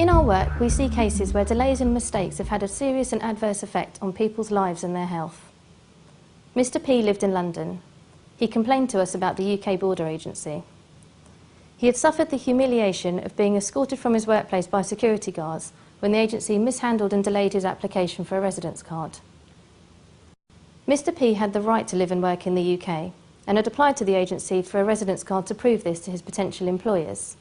In our work, we see cases where delays and mistakes have had a serious and adverse effect on people's lives and their health. Mr. P lived in London. He complained to us about the UK border agency. He had suffered the humiliation of being escorted from his workplace by security guards when the agency mishandled and delayed his application for a residence card. Mr. P had the right to live and work in the UK and had applied to the agency for a residence card to prove this to his potential employers.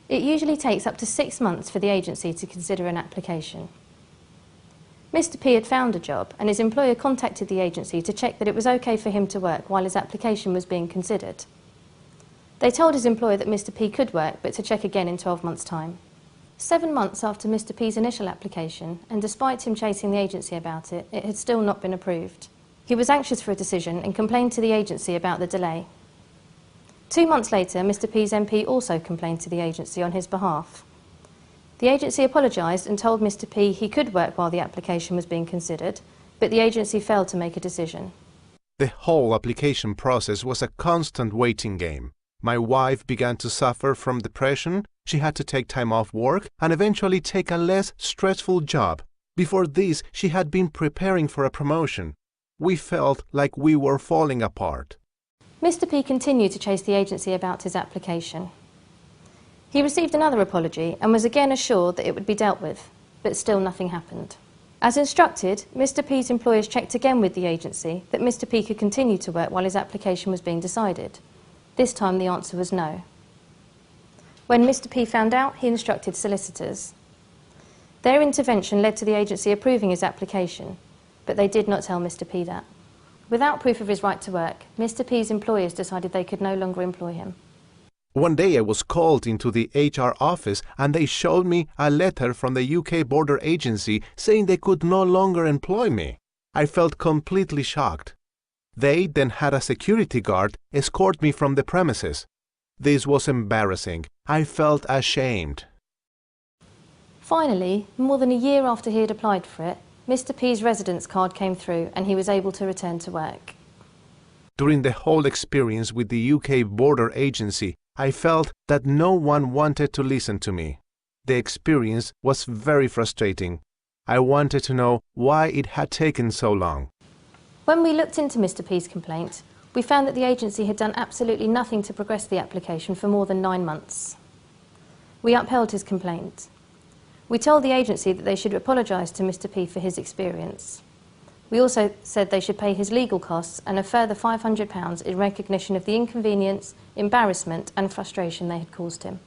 It usually takes up to 6 months for the agency to consider an application. Mr. P had found a job and his employer contacted the agency to check that it was okay for him to work while his application was being considered. They told his employer that Mr. P could work, but to check again in 12 months' time. 7 months after Mr. P's initial application, and despite him chasing the agency about it, it had still not been approved. He was anxious for a decision and complained to the agency about the delay. 2 months later, Mr. P's MP also complained to the agency on his behalf. The agency apologised and told Mr. P he could work while the application was being considered, but the agency failed to make a decision. The whole application process was a constant waiting game. My wife began to suffer from depression, she had to take time off work and eventually take a less stressful job. Before this, she had been preparing for a promotion. We felt like we were falling apart. Mr. P continued to chase the agency about his application. He received another apology and was again assured that it would be dealt with, but still nothing happened. As instructed, Mr. P's employers checked again with the agency that Mr. P could continue to work while his application was being decided. This time the answer was no. When Mr. P found out, he instructed solicitors. Their intervention led to the agency approving his application, but they did not tell Mr. P that. Without proof of his right to work, Mr. P's employers decided they could no longer employ him. One day I was called into the HR office and they showed me a letter from the UK border agency saying they could no longer employ me. I felt completely shocked. They then had a security guard escort me from the premises. This was embarrassing. I felt ashamed. Finally, more than a year after he had applied for it, Mr. P's residence card came through and he was able to return to work. During the whole experience with the UK border agency, I felt that no one wanted to listen to me. The experience was very frustrating. I wanted to know why it had taken so long. When we looked into Mr. P's complaint, we found that the agency had done absolutely nothing to progress the application for more than 9 months. We upheld his complaint. We told the agency that they should apologise to Mr. P for his experience. We also said they should pay his legal costs and a further £500 in recognition of the inconvenience, embarrassment and frustration they had caused him.